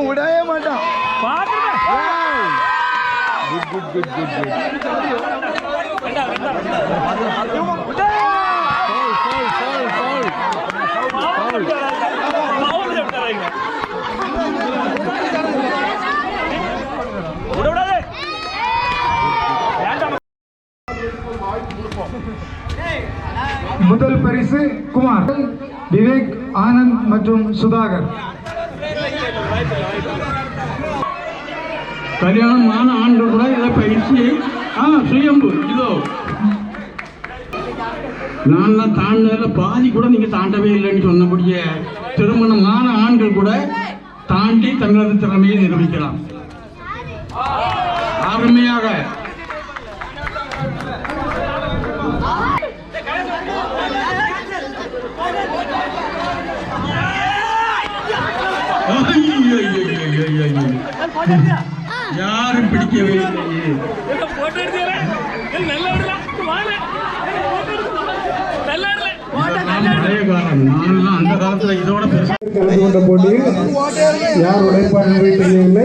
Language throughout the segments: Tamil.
விடவே மாட்டான். முதல் பரிசு குமார், விவேக், ஆனந்த் மற்றும் சுதாகர். கல்யாணமான ஆண்கள் கூட இதை பயிற்சி சுயம்பு இதோ நான் தாண்டதில் பாதி கூட நீங்க தாண்டவே இல்லைன்னு சொன்னபடியே திருமணமான ஆண்கள் கூட தாண்டி தங்களது திறமையை நிரூபிக்கலாம். அருமையாக யாரும் பிடிக்கவே இல்லையே. அந்த காலத்துல இதோட கலந்து கொண்ட போட்டியில் யார் உடைப்பார்கள் தெரியவில்லை.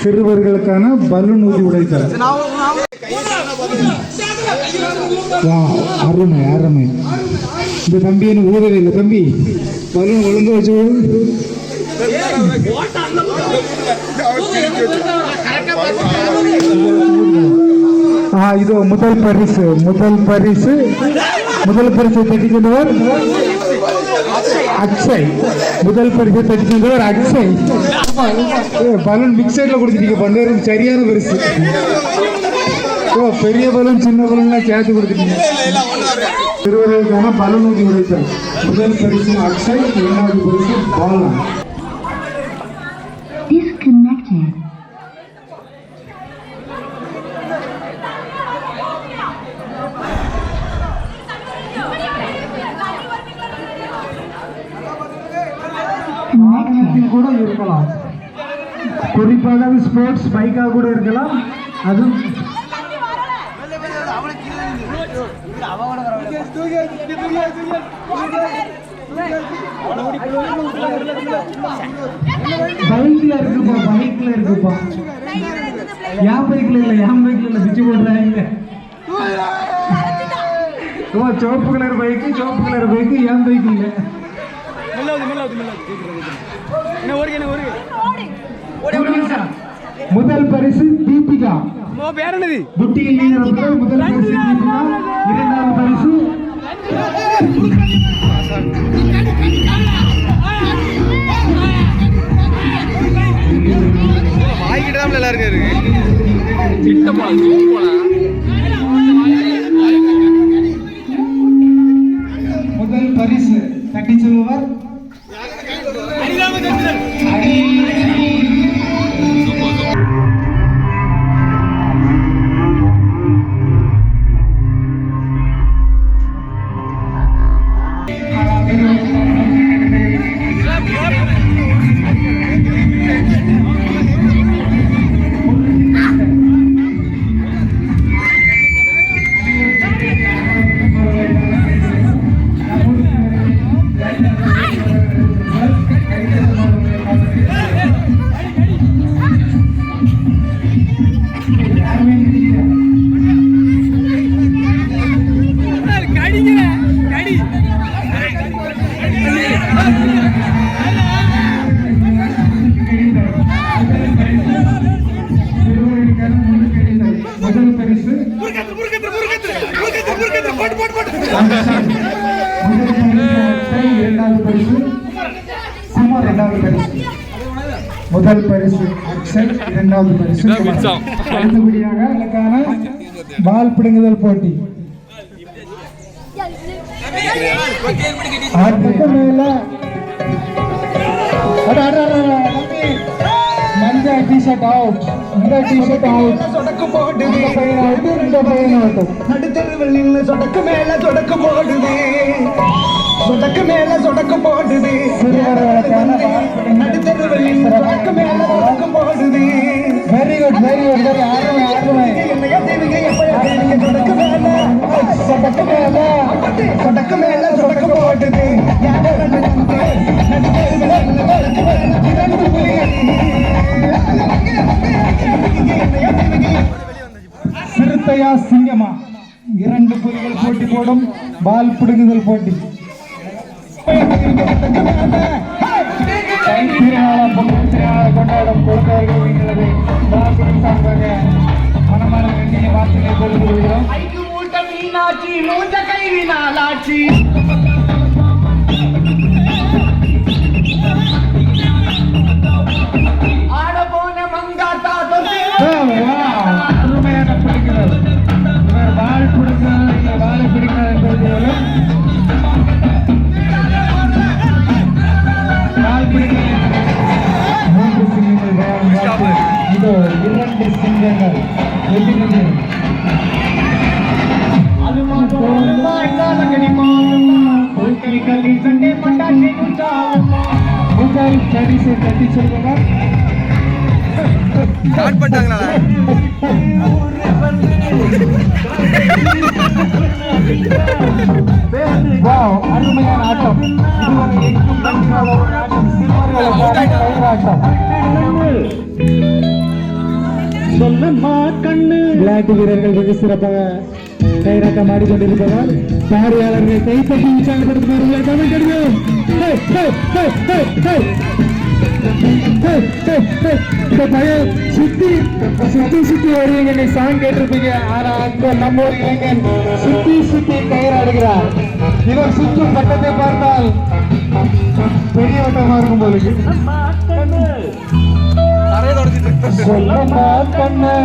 சிறுவர்களுக்கான பலூன் ஊதி உடைத்தார். அருமை அருமை. இந்த தம்பி எனக்கு ஊதவே இல்லை. தம்பி பலூன் ஒழுங்கு வச்சு இதோ முதல் பரிசு தட்டி சென்றவர் அக்ஷய். முதல் பரிசு தட்டி சென்றவர் அக்ஷய். பலூன் மிக்சர்ல கொடுத்துட்டீங்க. பண்ண சரியான பரிசு. பெரிய பலூன் சின்ன பலூன்லாம் சேர்த்து கொடுத்துட்டீங்க. சிறுவர்களுக்கான பலூன் ஊதி உடைத்தார். முதல் பரிசு அக்ஷய், இரண்டாவது பரிசு பாலா. கூட இருக்கலாம். குறிப்பாக அது ஸ்போர்ட்ஸ் பைக்காக கூட இருக்கலாம். அதுவும் பைக்ல இருக்குப்பா. என் பைக்ல இல்ல பிச்சு போடுறாங்க. சிவப்பு கலர் பைக்கு என் பைக் இல்ல. முதல் பரிசு தீபிகா. புட்டியில் முதல் பரிசு தீபிகா. இரண்டாவது பரிசு முதல் பரிசு தட்டி செல்வர் முதல் பரிசு அக்ஷய், இரண்டாவது பரிசு. அடுத்தபடியாக அதற்கான பால் பிடுங்குதல் போட்டி. மஞ்சள் டிஷர்ட் அவுட். இந்த டிஷர்ட் அவுட். சொடக்கு போட்டு இந்த பையன் அவுட். இந்த பையன் அவுட். நடுத்தருவில் நின்று சொடக்கு மேல சொடக்கு போடுது. சொடக்கு மேல சொடக்கு போடுது. நடுத்தருவில் நின்று சொடக்கு மேல சொடக்கு போடுது. வெரி குட் வெரி அருமை அருமை சொடக்கு மேல சொடக்கு போட்டுது சிறுத்தையா சிங்கமா 2 புலிகள் போட்டி போடும் பால் பிடுங்குதல் போட்டி கொண்டாடும் குழந்தைகள் மனமான வேண்டிய வார்த்தைகளை கொடுத்து விடுகிறோம் மீனாட்சி மூஞ்ச கைவினாலாட்சி ஆட போன மங்காத்தா அருமையான பிடிக்கிறது வால் பிடிக்கிறது வாழை பிடிக்கிறது என்பது வால் பிடிக்கிறது 3 சிங்கங்கள் இதோ 2 சிங்கங்கள் தட்டி சொல்லுங்க அருமையான ஆட்டம் இதுவரை எங்கும் நன்றாக ஒரு ஆட்டம் ஆட்டம் சொல்லம்மா கண்ணு விளையாட்டு வீரர்கள் வெகு சிறப்பாக கைராட்டம் ஆடிக்கொண்டிருப்பதால் பார்வையாளர்கள் கைத்தட்டி உற்சாகப்படுத்துமாறு கவனிக்கிறோம். இந்த பையன் சுத்தி வருவீங்க சாங் கேட்டிருப்பீங்க. ஆனா அந்த நம்ம ஒரு இளைஞன் சுத்தி கயிறாடுகிறார். இவர் சுற்றும் பட்டத்தை பார்த்தால் பெரிய வட்டமா இருக்கும் போது சொல்லம்மா கண்ணு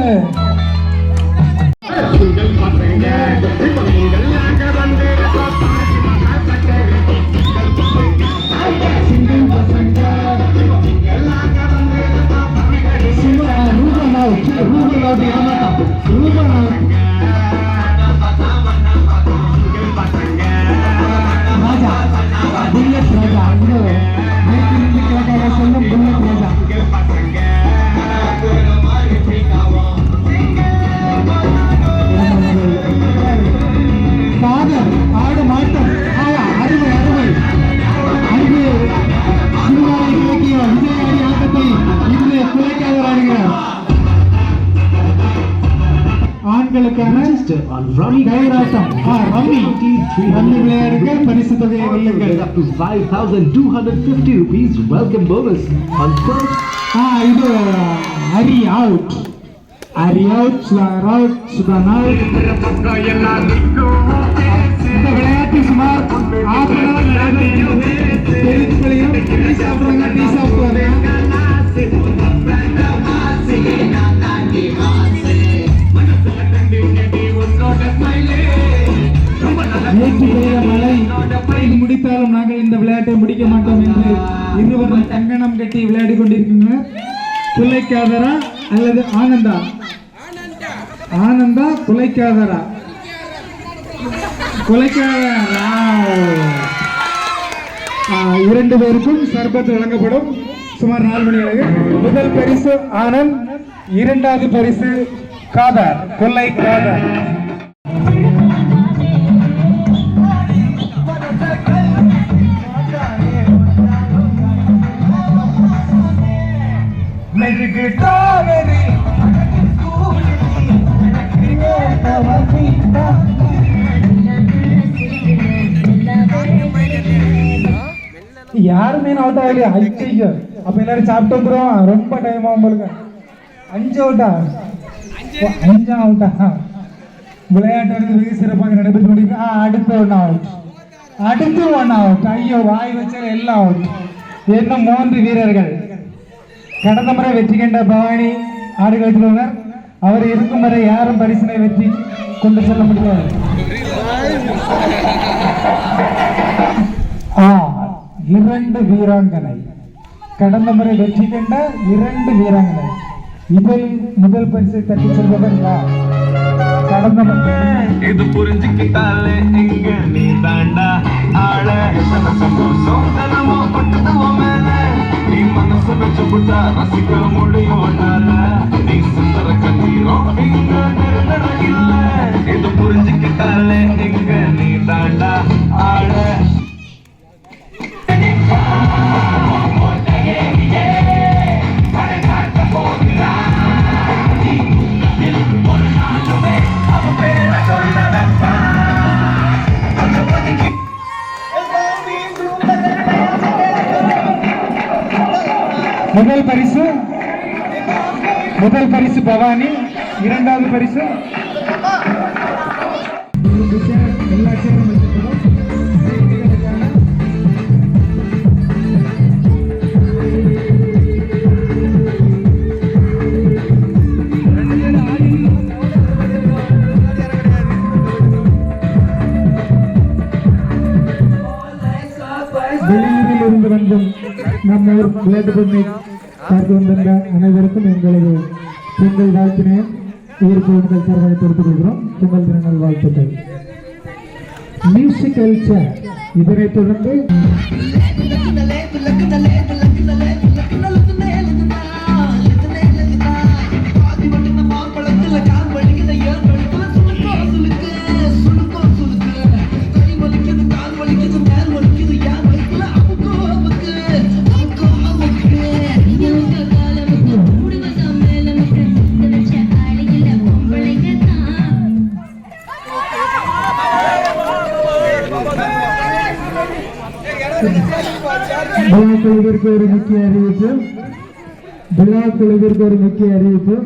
பரிசு தொகையை வெல்லுங்கள். Up to 5,250 rupees welcome bonus on first. இது ஹரி அவுட் சுதான் அவுட். இந்த விளையாட்டு சுமார் டீ சாப்பிடுவாங்க. மழை முடித்தாலும் நாங்கள் இந்த விளையாட்டை முடிக்க மாட்டோம் என்று இருவரும் கங்கணம் கட்டி விளையாடி கொண்டிருக்கின்றனர். புலைக்காதரா அல்லது ஆனந்தா புலைக்காதரா இரண்டு பேருக்கும் சர்பத் வழங்கப்படும். சுமார் 4 மணி அளவு. முதல் பரிசு ஆனந்த், 2வது பரிசு காதர், கொல்லை காதர். யாருமே அவுட் ஆகலையா? ஐயோ, அப்ப எல்லாரும் சாப்பிட்டு வந்துடும். ரொம்ப டைம் ஆகும் போலுங்க. 5 அவுட்டா? 5 அவுட்டா? விளையாட்டு வெகு சிறப்பாக நடைபெற்று கொண்டிருக்கு. அடுத்து 1 அவுட். ஐயோ, வாய் வச்சால எல்லாம் அவுட். இன்னும் 3 வீரர்கள். கடந்த முறை வெற்றி கண்ட பவானி ஆடுகளத்தில் அவர் இருக்கும் வரை யாரும் பரிசினை வெற்றி கொண்டு செல்ல முடியாது. 2 வீராங்கனை, கடந்த முறை வெற்றி கண்ட 2 வீராங்கனை. இதில் முதல் பரிசை தட்டி செல்பவர் கடந்த முறை. இது புரிஞ்சுக்கிட்டாலே எங்க நீ தாண்டா ஆள சந்தோஷம் பட்டுவோம் மேல நீ மனசு வச்சு புட்டா ரசிக்க முடியும் நீ முதல் பரிசு பவானி, இரண்டாவது பரிசு எல்லா சேரும் வெளியூரில் இருந்து வந்தும் நம்ம ஊர் விளையாட்டு பொம்மை பார்த்து வந்திருந்த அனைவருக்கும் எங்களது பொங்கல் வாழ்த்தினையும் உயிர்ப்பு உங்கள் சார்பாக தெரிவித்துக் கொள்கிறோம். பொங்கல் திருநாள் வாழ்த்துக்கள். மியூசிக்கல் சேர் இதனைத் தொடர்ந்து விழாக்குழுவிற்கு ஒரு முக்கிய அறிவிப்பு.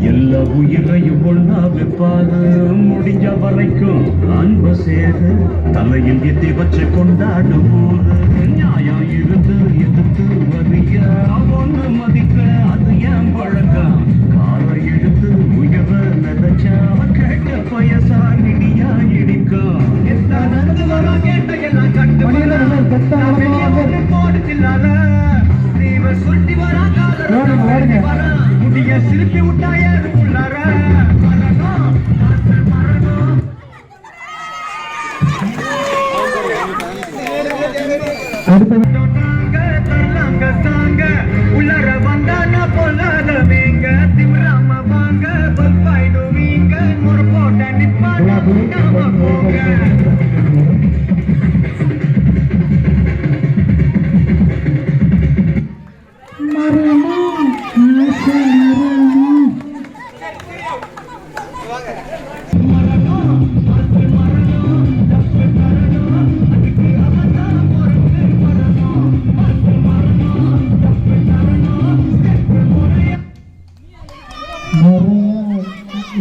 எல்லா உயிரையும் ஒன்னா வைப்பாரு, முடிஞ்ச வரைக்கும் அன்பு சேரு, தலையில் எத்தி வச்சு கொண்டாடும் போது நியாயம் இருந்து எதிர்த்து வரிய ஒண்ணு மதிக்க அது ஏன் பழக்கம், காலை எடுத்து உயர நினைச்சா கேட்ட பயசா நிடியா இடிக்கும், நடந்து வர கேட்ட எல்லாம் கட்டு போடுத்தில்லாத சுருட்டி வரா முடிய சிரிப்பி விட்டாய உள்ளார உள்ளார வந்தான பொல்லாத வீங்க திமிராம வாங்க பல்பாயிடுவீங்க ஒரு போட்ட நிப்பாங்க போங்க.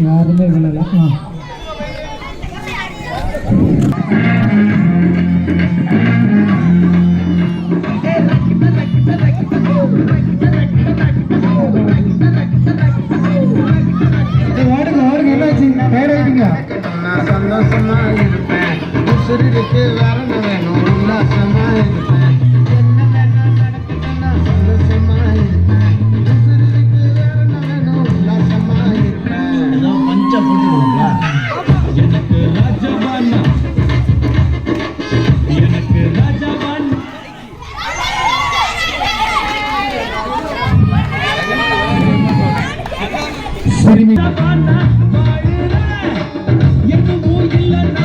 யாருமே விழல. சந்தோஷமா இருப்பேன், உசுருக்கு வரணும் வேணும், உல்லாசமா இருப்பேன், சந்தோஷமா இருப்பேன், உசுருக்கு வரணும் வேணும், உல்லாசமா இருப்பேன். ஏதோ பஞ்ச போட்டுருவோங்களா? எனக்கு ராஜபானா, எனக்கு ராஜபான்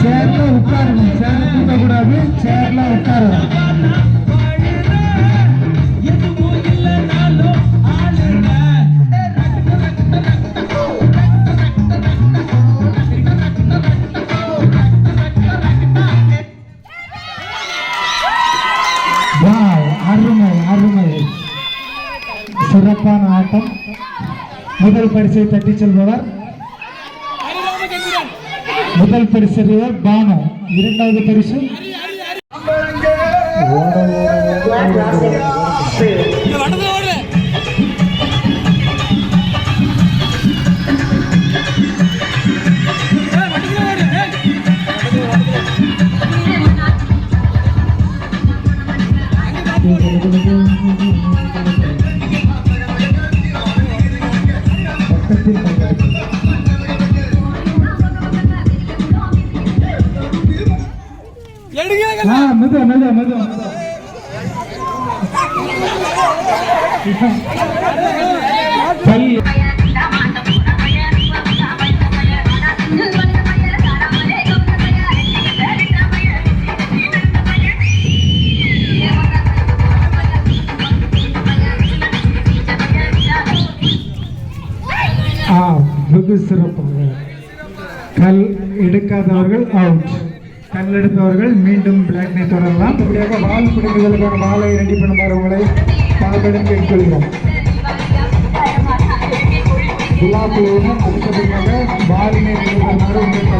சேர்ல உட்காரணும், சேர்ல கூட்டக்கூடாது, சேர்ல உட்காரணும். அருமை, சிறப்பான ஆட்டம். முதல் பரிசை தட்டி செல்பவர் முதல் பரிசு பானு, இரண்டாவது பரிசு வெகு சிறப்பாக. கல் எடுக்காதவர்கள் அவுட். கல் எடுத்தவர்கள் மீண்டும் பிளாக்னை தொடரலாம். அப்படியாக வால் பிடிக்கிறதுக்கான வாளை ரெடி பண்ணுமாறு உங்களை பால்படம் கேட்கொள்கிறோம். விழாக்குழுவினர் அடுத்தபடியாக வாலினை ரெடி பண்ணுமாறு உங்களை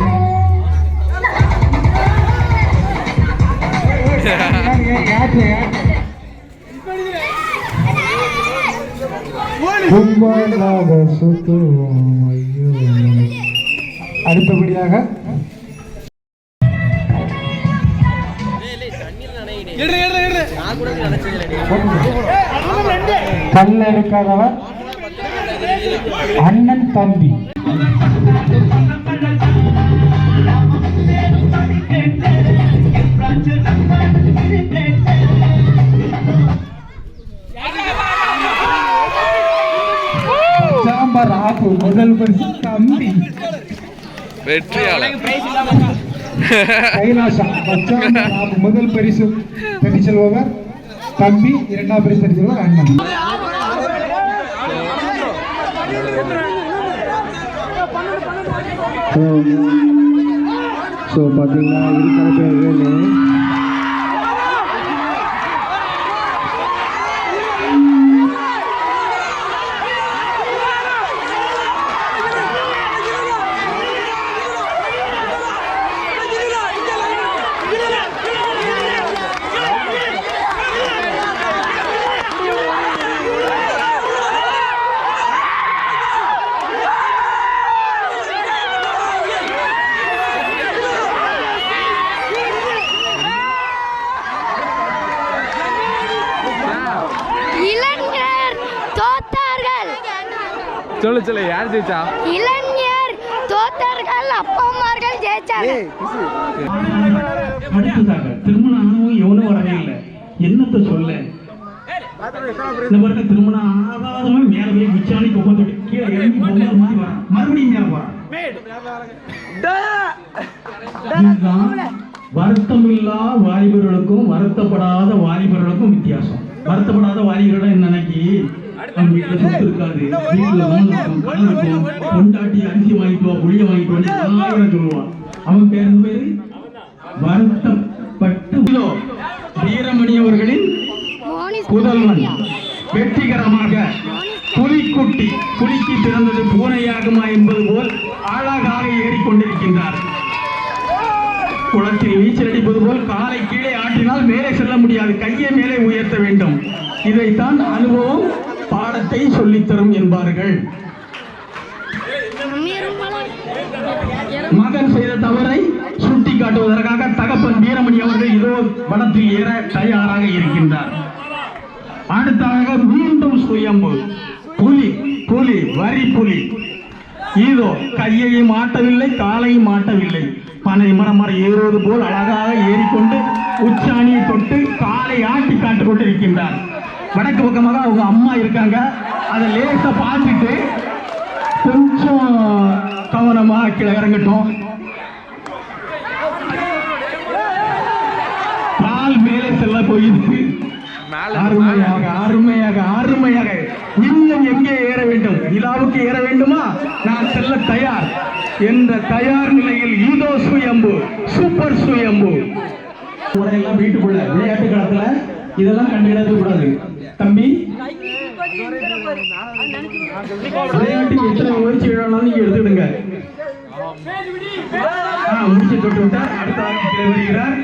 அடுத்தபடியாக கல் எடுக்காதவர் அண்ணன் தம்பி. சாம்பார் ஆப்பு முதல் பரிசு தம்பி. வெற்றியாளர் கைலாசா சாம்பார் ஆப்பு முதல் பரிசு தட்டி செல்பவர் தம்பி. இரண்டாம் பரிசு தட்டி செல்பவர் அண்ணன். ஸோ பார்த்தீங்கன்னா இருக்கிற பேர் சொல்லு யார் ஜெயிச்சா? இளைஞர் தோத்தார்கள், அப்பா அம்மார்கள் ஜெயிச்சாங்க. அடுத்ததாக திருமண ஆனவும் எவனும் வரவே இல்லை. என்னத்த சொல்ல, இந்த பாருங்க திருமணம் ஆகாதவன் மேல போய் குச்சாணி கொப்பை கீழே இறங்கி பொங்கல் மாதிரி வரான், மறுபடியும் மேல போறான். வருத்தமில்லா வாலிபர்களுக்கும் வருத்தப்படாத வாலிபர்களுக்கும் வித்தியாசம். வருத்தப்படாத வாலிபர்கள் என்ன நினைக்கி அவங்க வீட்டுல சொத்து இருக்காது, வீட்டுல லோன் இருக்கும், கடன் இருக்கும், கொண்டாட்டி அரிசி வாங்கிட்டு புளிய வாங்கிட்டு சொல்லுவான். அவன் பேரு வருத்தப்பட்டு வீரமணி அவர்களின் புதல்வன் வெற்றிகரமாக புலிக்குட்டி, புலிக்கு பிறந்தது பூனையாகுமா என்பது போல் அழகாக ஏறிக்கொண்டிருக்கின்றார். குளத்தில் நீச்சல் அடிப்பது போல் காலை கீழே ஆட்டினால் மேலே செல்ல முடியாது, கையை மேலே உயர்த்த வேண்டும். இதைத்தான் அனுபவம் பாடத்தை சொல்லித்தரும் என்பார்கள். மகன் செய்த தவறை சுட்டி காட்டுவதற்காக தகப்பன் வீரமணி அவர்கள் இதோ வனத்தில் ஏற தயாராக இருக்கின்றார். அடுத்தாக மீண்டும் சுயம்பு புலி, புலி வரி புலி இதோ கையையும் மாட்டவில்லை, காலையும் மாட்டவில்லை, பனை மரம் ஏறுவது போல் அழகாக ஏறிக்கொண்டு உச்சாணியை தொட்டு காலை ஆட்டி காட்டுக் கொண்டிருக்கின்றார். வடக்கு பக்கமாக அவங்க அம்மா இருக்காங்க, அதை லேசா பார்த்துட்டு கொஞ்சம் கவனமா கீழே இறங்கட்டும். கால் மேலே செல்ல போயிருக்கு. அருமையாக அருமையாக அருமையாக. இன்னும் எங்கே ஏற வேண்டும்? நிலாவுக்கு ஏற வேண்டுமா? நான் செல்ல தயார் என்ற தயார் நிலையில் இதோ சுயம்பு, சூப்பர் சுயம்பு. முறையெல்லாம் வீட்டுக்குள்ள விளையாட்டு களத்துல இதெல்லாம் கண்டிடவே கூடாது தம்பி. விளையாட்டுக்கு எத்தனை முயற்சி வேணாலும் நீங்க எடுத்துடுங்க. முடிச்சு தொட்டு விட்டார். அடுத்த ஆட்சி வருகிறார்.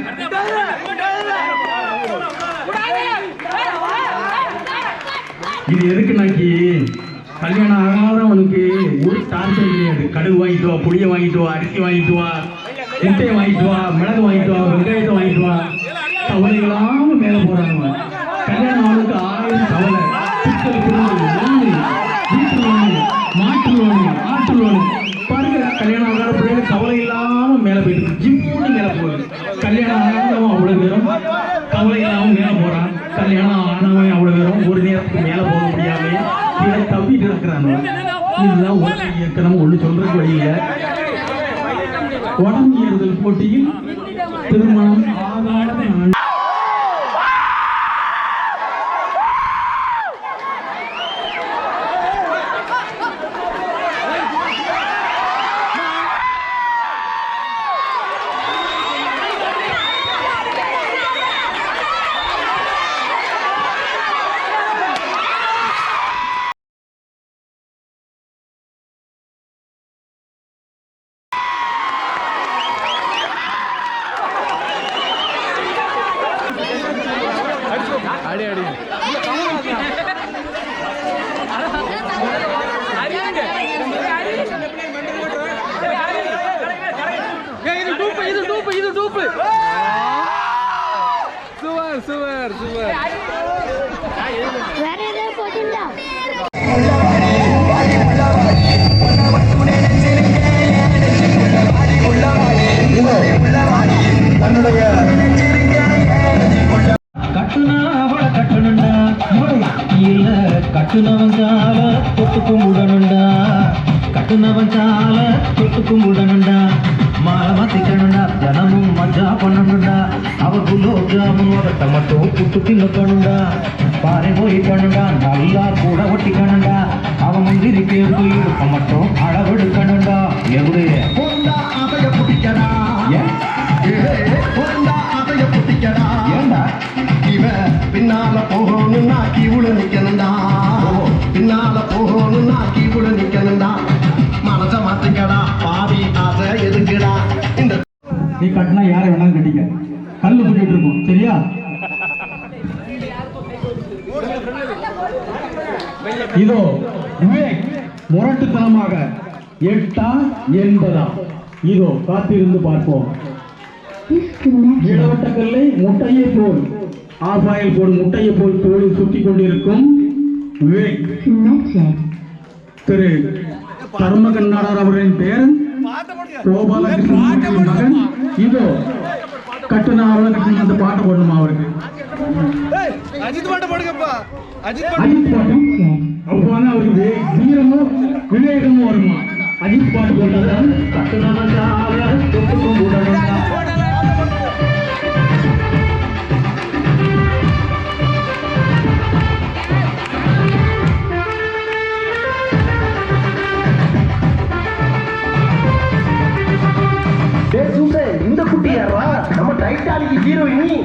இது எதுக்கு நாக்கி கல்யாணம் ஆகாதவனுக்கு ஒரு டார்ச்சர் கிடையாது. கடுகு வாங்கிட்டு வா, புளிய வாங்கிட்டு வா, அரிசி வாங்கிட்டு வா, முட்டையை வாங்கிட்டு வா, மிளகு வாங்கிட்டு வா, வெங்காயத்தை வாங்கிட்டு வா. கவலைகளாம மேல போறாங்க. கல்யாணம் ஆளுக்கு 1000 கவலை. வீட்டு லோனு, மாட்டு லோனு, ஆட்டு லோனு. பாருங்க கல்யாணம் ஆகாத பிள்ளைங்க கவலை இல்லாம மேல போயிட்டு ஜிம்மோடு மேல போகுது. கல்யாணம் ஆகாதவன் அவ்வளவு பேரும் கவலை இல்லாம மேல போறான். கல்யாணம் ஆனவன் அவ்வளவு பேரும் ஒரு நேரத்துக்கு மேல போக முடியாம இதை தப்பிட்டு இருக்கிறாங்க. இதுதான் ஒன்று இயக்கணும். ஒண்ணு சொல்றதுக்கு வழி இல்லை. உடம்பு ஏறுதல் போட்டியில் திருமணம் ஆகாத வேற ஏதாவது போட்டுண்டா தன்னுடைய கட்டுனா அவளை கட்டணுண்டா இல்ல கட்டுனவன் கால தொட்டு கும்பிடணுண்டா கட்டுனவன் கால தொட்டு கும்பிடணுண்டா மாலை மாத்திக்கணுண்டா தினமும் மஜா பண்ணணுண்டா அவ குலோப் ஜாமுன் வகட்ட மட்டும் புட்டு தின்னக்கணுண்டா பாறை போய் பண்ணுண்டா நல்லா கூட ஒட்டிக்கணுண்டா அவ முந்திரி பேருக்கு இடுப்ப மட்டும் அளவெடுக்கணுண்டா எப்படி ஏண்டா பின்னால போகணும்னா கீவுல நிக்கணும்டா பின்னால போகணும்னா கீவுல நிக்கணும்டா மனச மாத்திக்கடா பாவி ஆசை எதுக்குடா இந்த நீ கட்டினா யாரை வேணாலும் கட்டிக்க கல்லு போட்டுட்டு இருக்கும் சரியா இதோ விவேக் முரட்டுத்தனமாக 8 80 இதோ காத்திருந்து பார்ப்போம் இளவட்டக்கல்லை முட்டையை போல் ஆபாயில் போல் முட்டையை போல் தோளில் சுற்றி கொண்டிருக்கும் விவேக் திரு தர்மகண்ணாளர் அவர்களின் பேரன் கோபாலகிருஷ்ணன் மகன் இதோ கட்டுனா அவளை கட்டுன அந்த பாட்டு போடணுமா அவருக்கு அஜித் பாட்டு அப்போ வந்து அவருக்கு வீரமும் விவேகமும் வருமா அஜித் பாட்டு போட்டாதான் கட்டுனா இந்த குட்டி யாரா நம்ம டைட்டானிக் ஹீரோயினி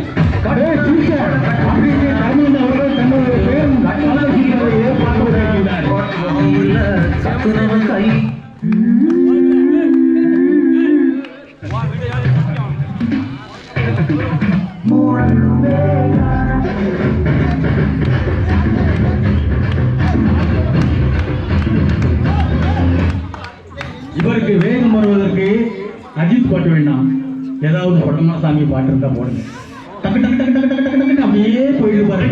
இவருக்கு வேகம் வருவதற்கு அஜித் பாட்டு வேண்டாம் ஏதாவது பட்டமா சாமி பாட்டு இருந்தா போடுங்க டக்கு டக்கு டக்கு டக்கு டக்கு டக்கு டக்கு அப்படியே போயிட்டு பாரு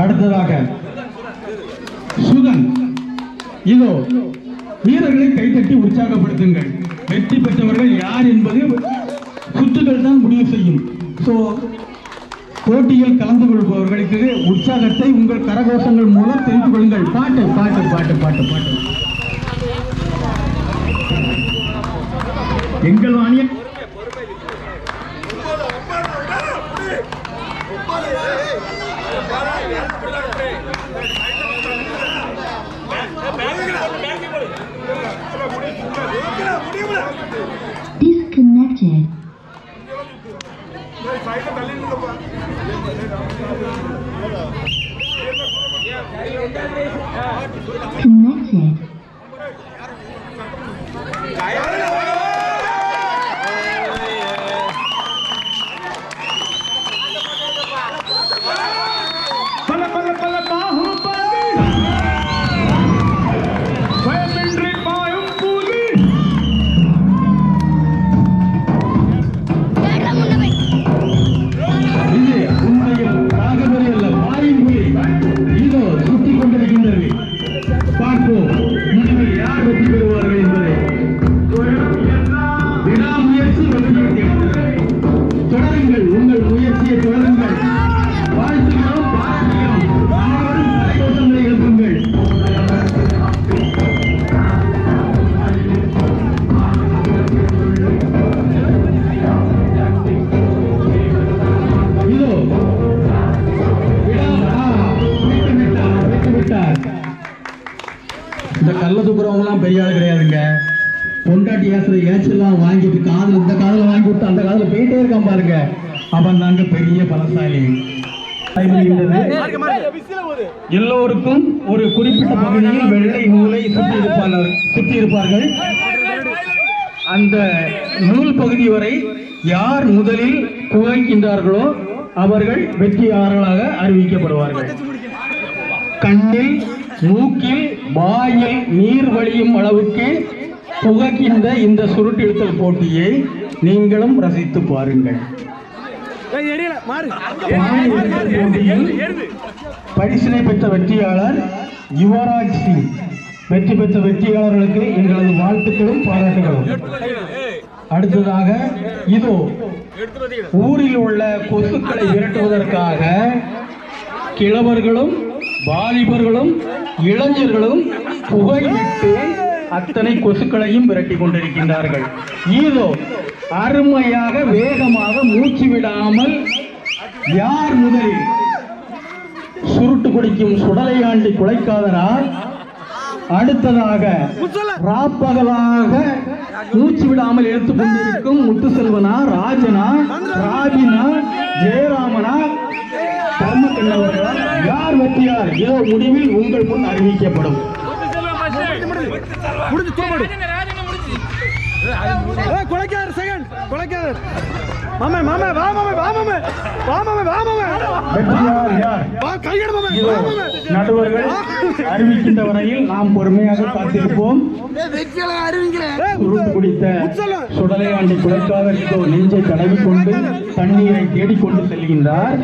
அடுத்ததாக சுதன் இதோ வீரர்களை கைத்தட்டி உற்சாகப்படுத்துங்கள் வெற்றி பெற்றவர்கள் யார் என்பது சுற்றுகள் தான் முடிவு செய்யும் சோ போட்டியில் கலந்து கொள்பவர்களுக்கு உற்சாகத்தை உங்கள் கரகோஷங்கள் மூலம் தெரிந்து கொள்ளுங்கள் பாட்டு பாட்டு பாட்டு பாட்டு பாட்டு எங்கள் வாணிய Disconnected. Connected. உண்மையில் ராகவரி அல்ல வாயின் புலி இதோ சுற்றி கொண்டிருக்கின்றது பரிசு எல்லாம் வாங்கிட்டு காதுல இந்த காதுல வாங்கி விட்டு அந்த காதுல போயிட்டே இருக்கான் பாருங்க, அவன் தாங்க பெரிய பலசாலி. எல்லோருக்கும் ஒரு குறிப்பிட்ட பகுதியில் வெள்ளை நூலை சுற்றி இருப்பார்கள். அந்த நூல் பகுதி வரை யார் முதலில் துவங்கின்றார்களோ அவர்கள் வெற்றியாளர்களாக அறிவிக்கப்படுவார்கள். கண்ணில், மூக்கில், வாயில் நீர் வழியும் அளவுக்கு புகைக்கின்ற இந்த சுருட்டிழுத்தல் போட்டியை நீங்களும் ரசித்து பாருங்கள். பரிசினை பெற்ற வெற்றியாளர் யுவராஜ் சிங். வெற்றி பெற்ற வெற்றியாளர்களுக்கு எங்களது வாழ்த்துக்களும் பாராட்டுகளும். அடுத்ததாக இதோ ஊரில் உள்ள கொசுக்களை விரட்டுவதற்காக கிழவர்களும் வாலிபர்களும் இளைஞர்களும் புகைவிட்டு அத்தனை கொசுக்களையும் விரட்டி கொண்டிருக்கின்றார்கள். இதோ அருமையாக வேகமாக மூச்சு விடாமல் யார் முதலில் சுருட்டு குடிக்கும் சுடலையாண்டி குலைக்காதரா, அடுத்ததாக ராப்பகலாக மூச்சு விடாமல் எடுத்துக் கொண்டிருக்கும் முத்துசெல்வனா, ராஜனா, ராபினா, ஜெயராமனா, கர்மக்கண்ணவர்களா, யார் வெற்றியார்? இதோ முடிவில் உங்கள் முன் அறிவிக்கப்படும். நடுவர்கள் அறிவிக்கின்ற வரையில் நாம் பொறுமையாக காத்திருப்போம். குடித்த சுடலையாண்டி குலைக்காத நெஞ்சை தடவிக்கொண்டு தண்ணீரை தேடிக்கொண்டு செல்கின்றார்.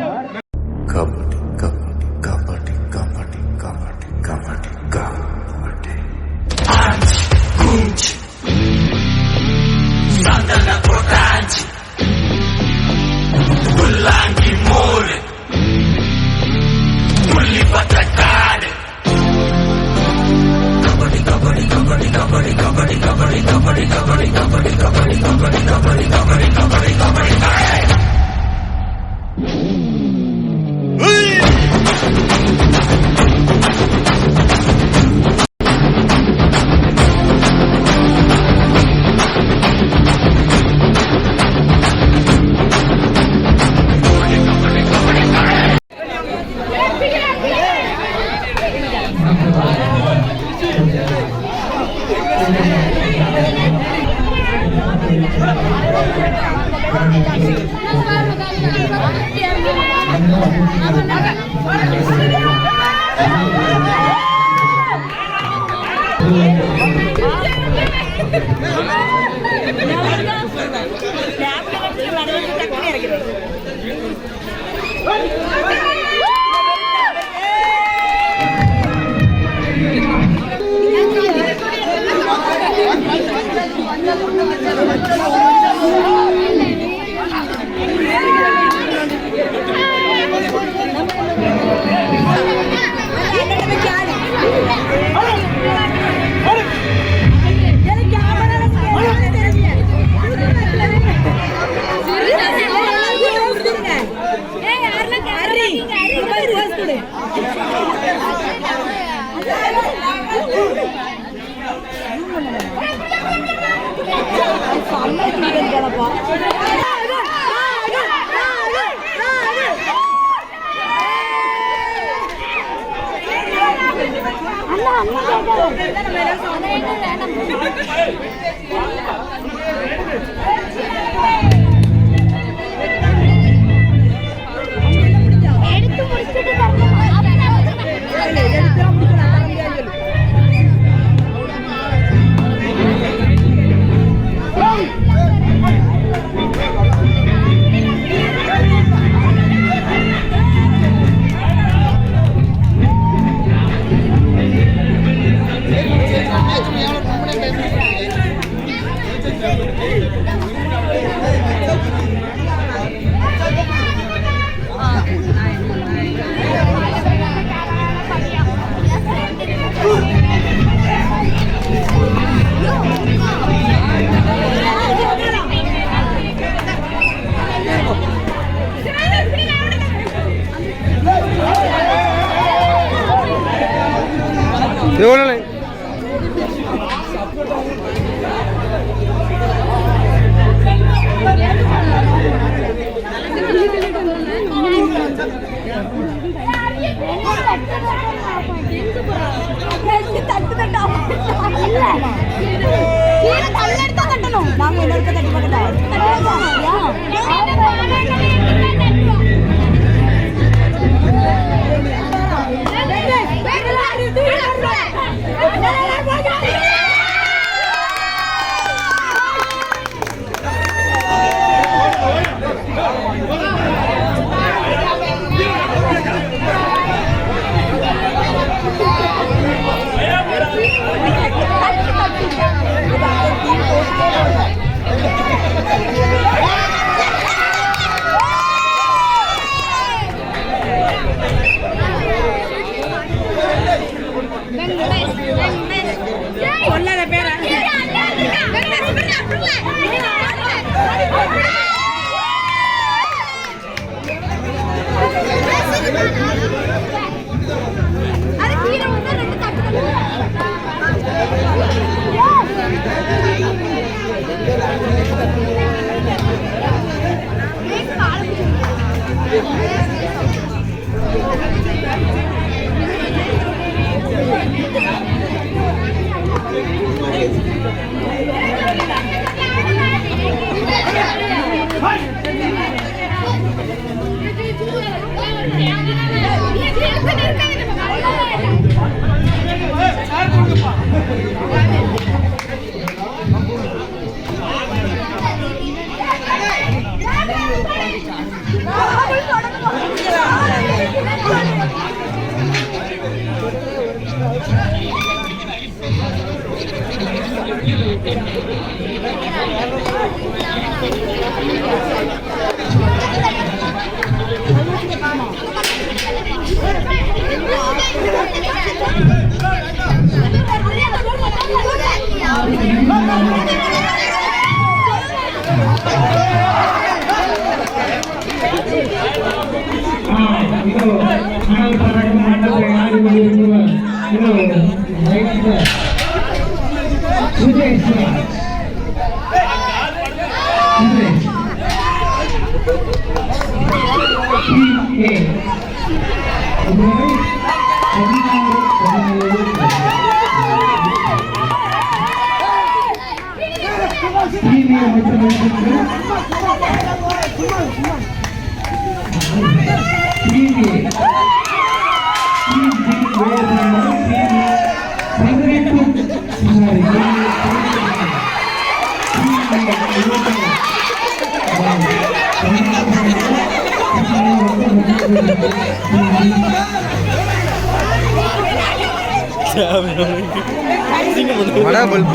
बड़ा बल्ब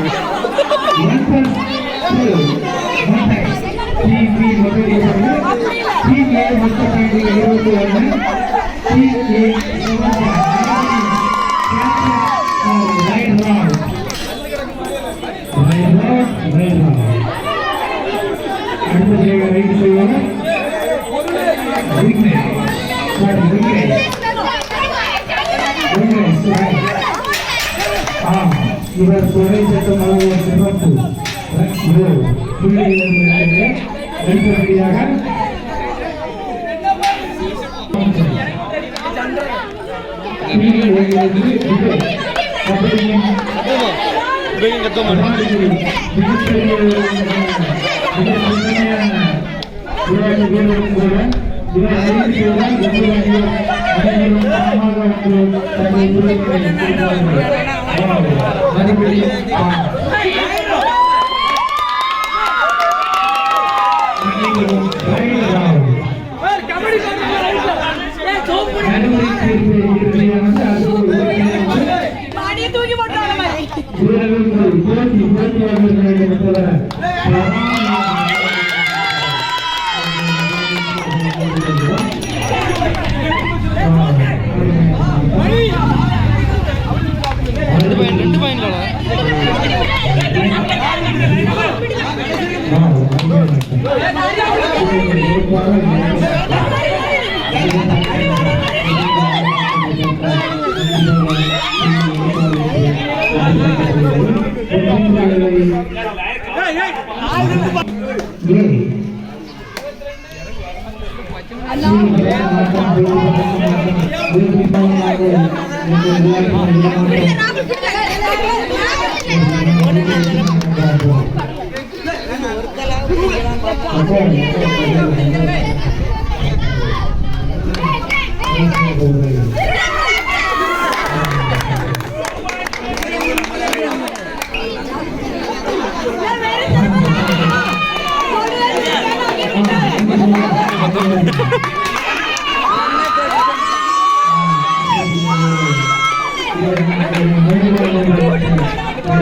இவர் துணை சட்டம் அலுவலக சிறப்பு அடுத்தபடியாக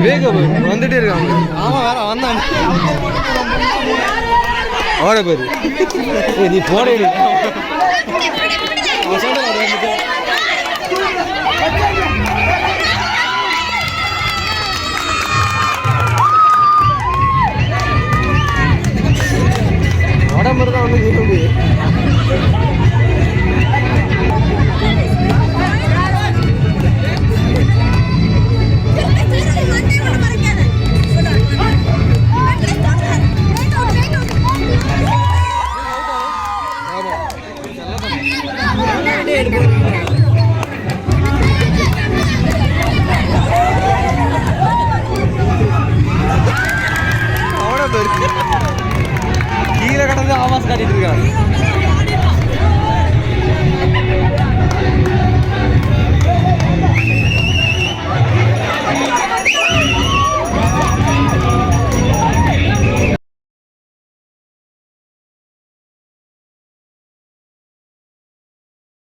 வேகம் வந்துட்டே இருக்காங்க. ஆமா வேற வந்தான் ஓட பேரு நீ போட உடம்பு தான் வந்து காட்டிட்டு இருக்கான்